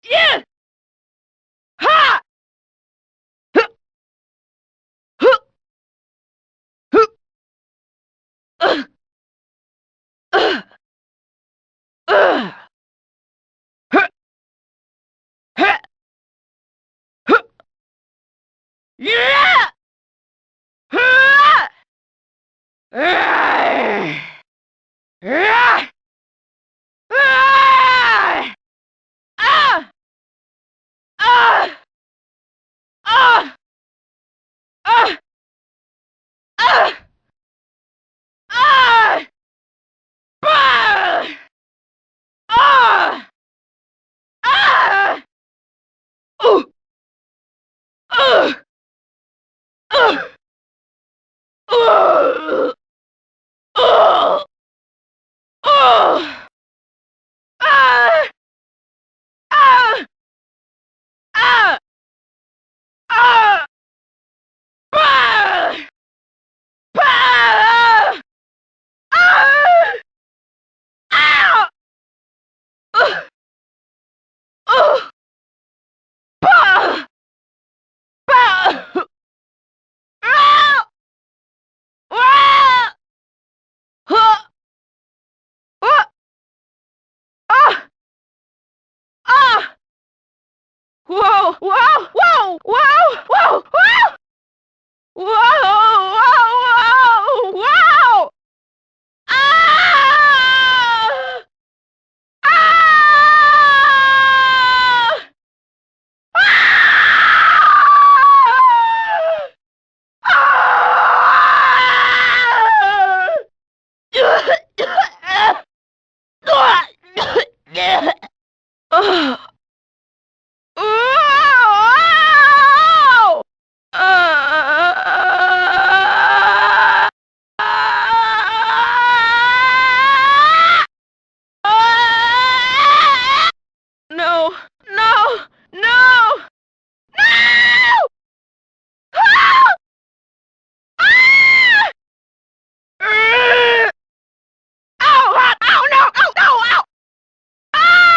Yeah! Ha! Huh! Huh! Huh! Uh! Uh! Uh! Huh! Huh! Huh! Yeah! Ha! Ah! Ah! Ah! Ah! Ah! Ah! Ah! Ah! Ah! Ah! Ah! Ah! Oh! Oh! Oh! Oh! Oh! Oh! Ah! Ah! Ah! Ah! Ah! Ah! Ah! Ah! Oh! Oh! Ah! Ah! Ah! Ah! Ah! Ah! Ah! Ah! Whoa! Whoa! Whoa! Whoa! Whoa! Whoa! Whoa! Whoa! Whoa! Whoa! Ah! Ah! No, no, no, no! Ah! Ah! Ow! Ow! Ow! No! Ow! No! Ow! Ah!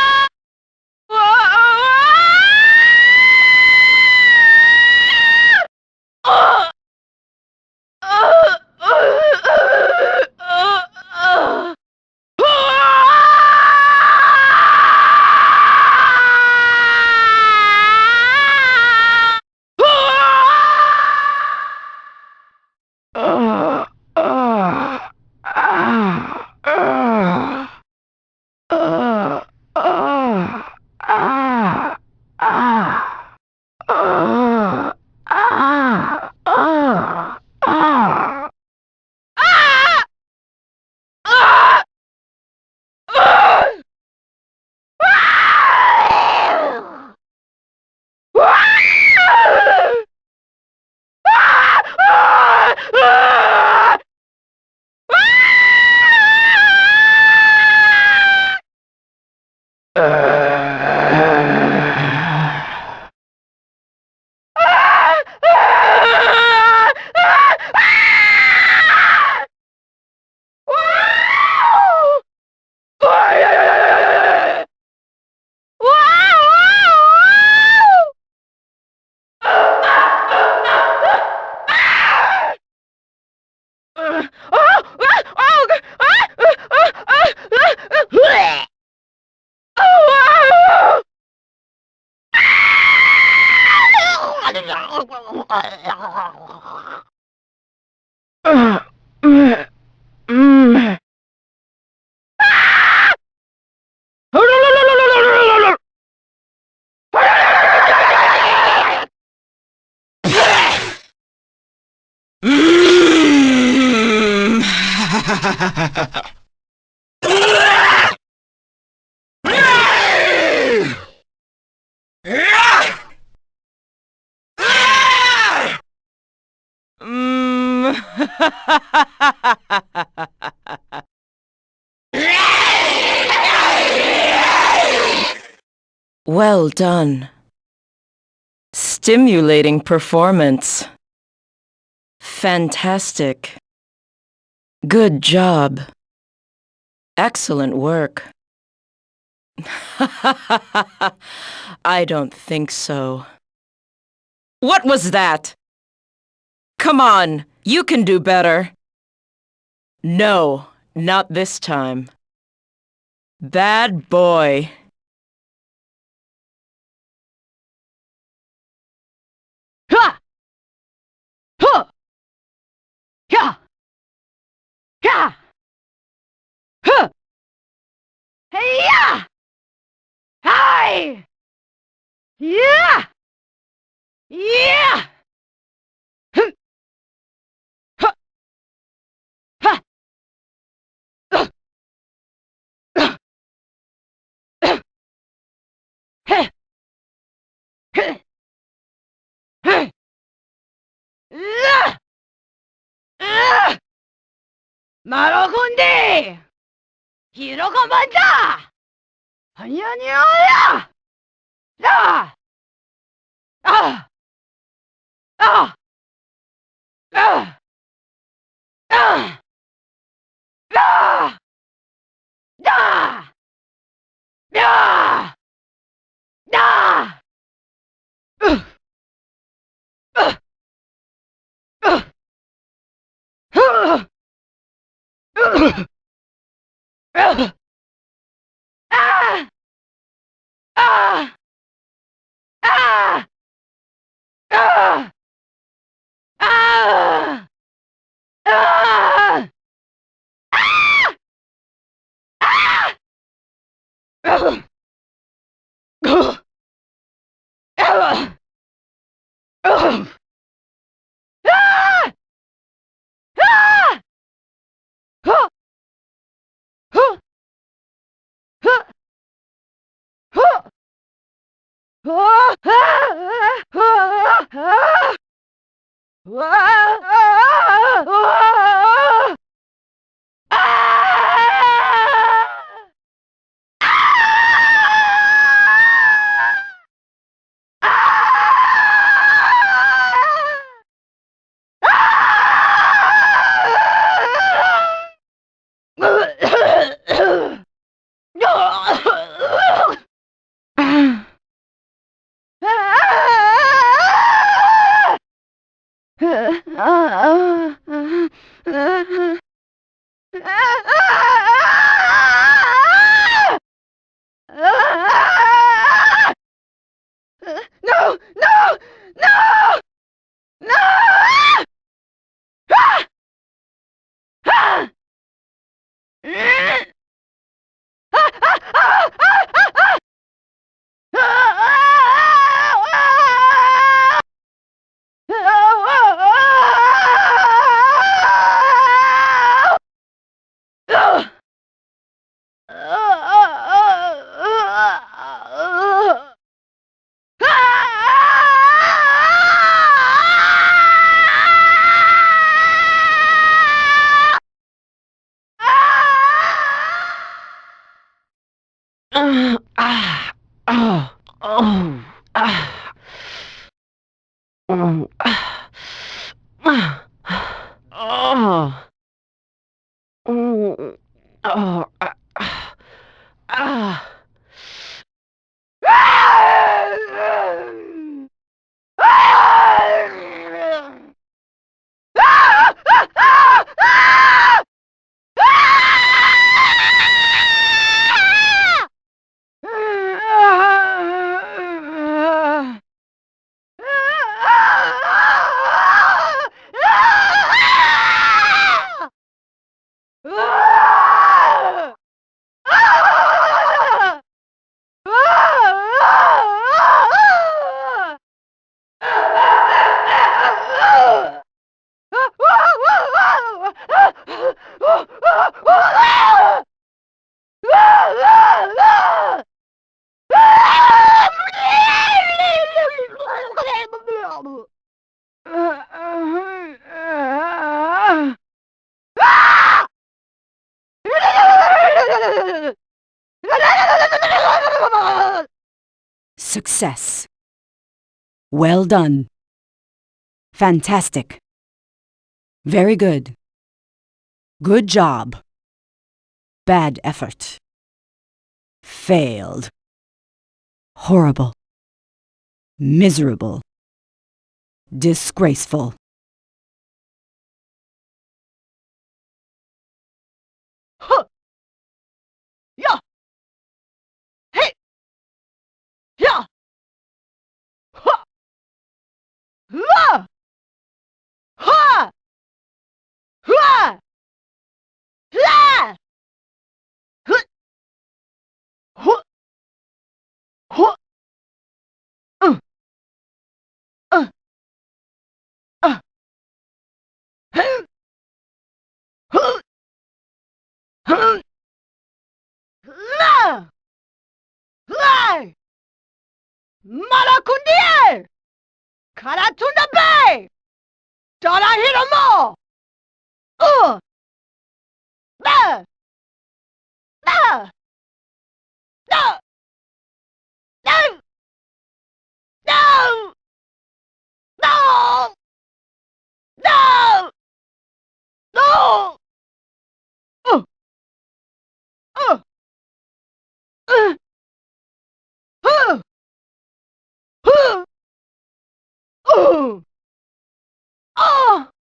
Ah! Ah! Ah! Well done. Stimulating performance. Fantastic. Good job. Excellent work. I don't think so. What was that? Come on, you can do better. No, not this time. Bad boy. Ha! Huh! Yeah! Yeah! Huh! Hey-ya! Hi! Yeah! Yeah! Huh! Huh! Ha! Uh! Heh! Heh! Heh! 으아! 으아! 마로군디! 히로가 만다! 아니 아니야! 야! 아! 아! 아! 아! 야! 야! 야! 야! 으! 으! 으! 흐! 으! 으! 아! 아! 아! 아! 아! 아! 아! 으! 으! 으! 으! 아! 아! 허! 허! 허! 허! 와! No! No! No! No! Success. Well done. Fantastic. Very good. Good job. Bad effort. Failed. Horrible. Miserable. Disgraceful. Huh. Yeah. Hey. Yeah. Ha. La. Ha. La. La. Huh. Huh. Huh. Uh. Uh. Uh. Huh. Huh. Huh. La. La. Malakundie. Karatunda Bay. Darahiramo. La. La. No. No. No. No. No. No. Uh. Uh. Uh. Uh. Uh. Uh. Oh.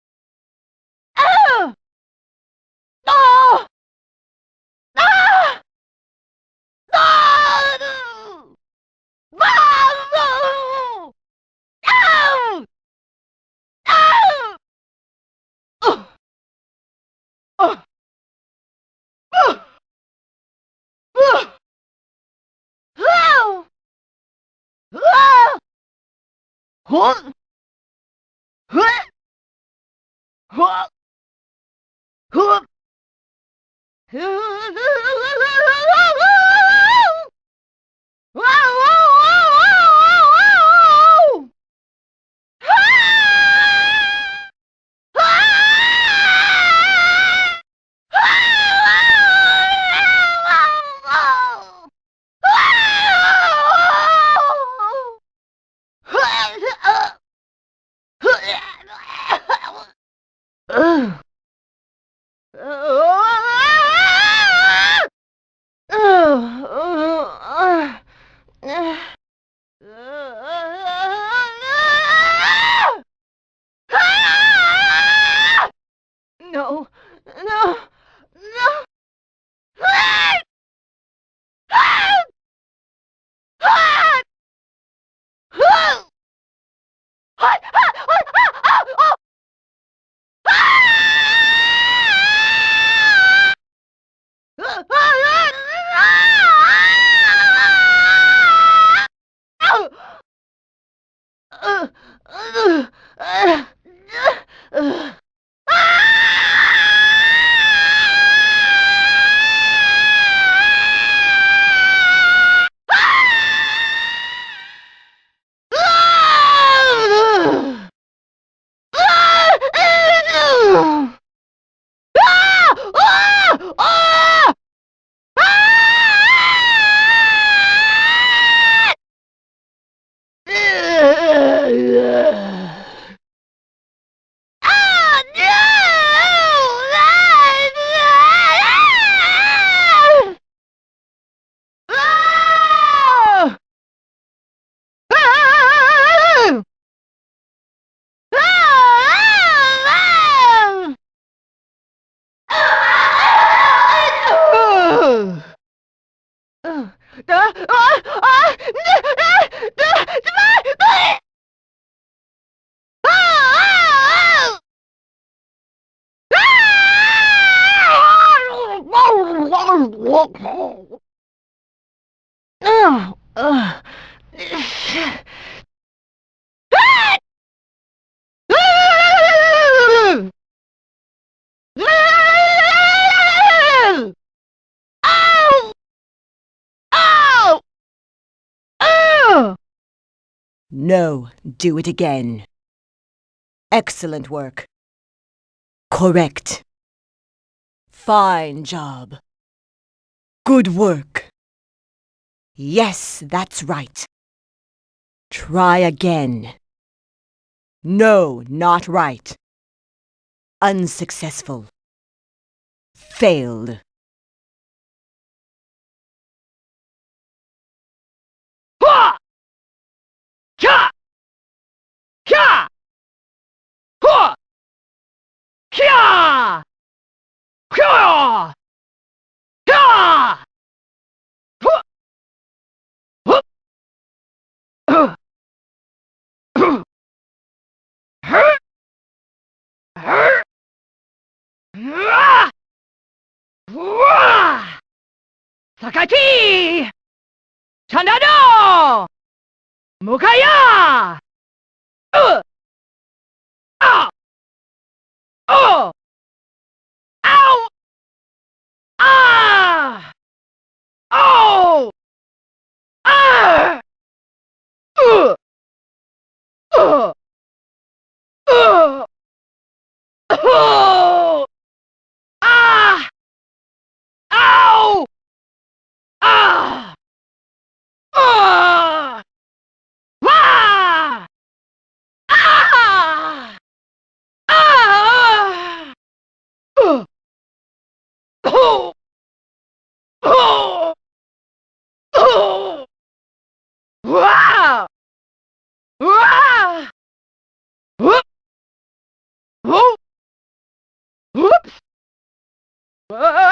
Ah. No. Ah. No. No. No. No. Uh. Uh. Uh. Uh. Oh. Ah. Huh? Huh? Huh? Huh? No, no, no. No, do it again. Excellent work. Correct. Fine job. Good work. Yes, that's right. Try again. No, not right. Unsuccessful. Failed. Sakati! Chandado! Mukaya! Ow! Oh! Ow! Ah! Oh! Ah! Uh! Uh! Uh! Oh! Ah! Ow! Ah! Ah! Wah! Ah! Ah! Uh! Oh! Oh! Oh! Wah! Wah! Whoop! Whoop! Whoops! Whoa!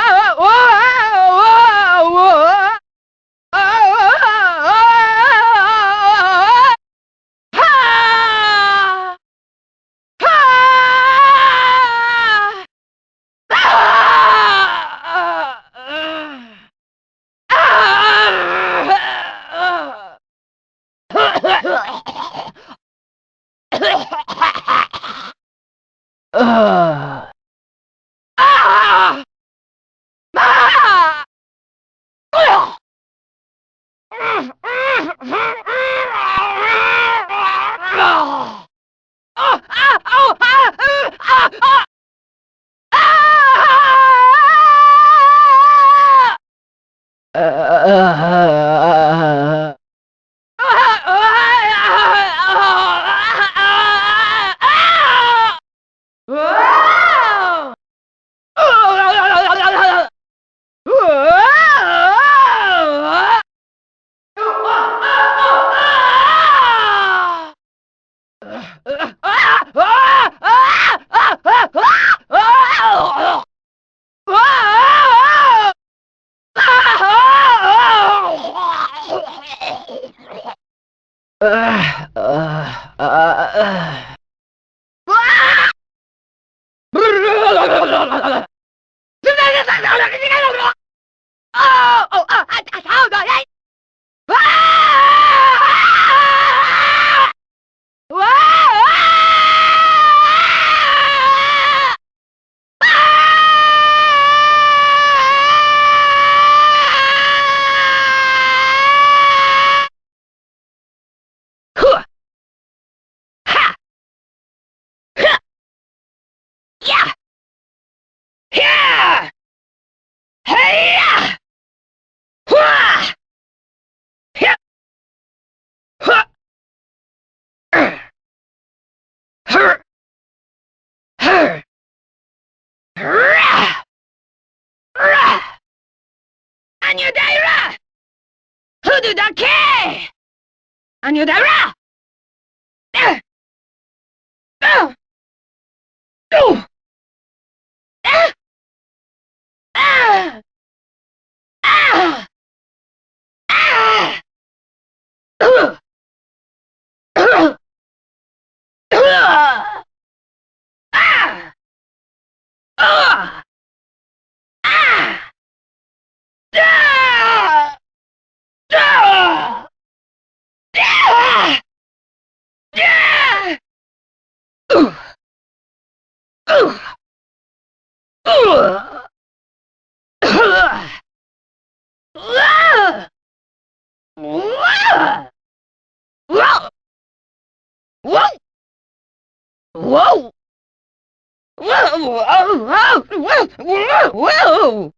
Whoa! Whoa! Ha! Ha! Whoa! Whoa! Whoa!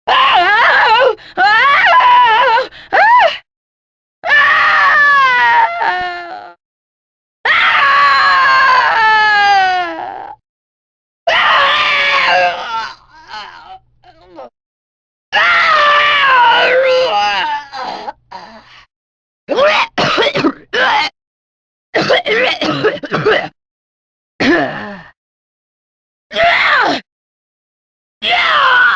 Ah! Ah! Ah! Ah! Yeah!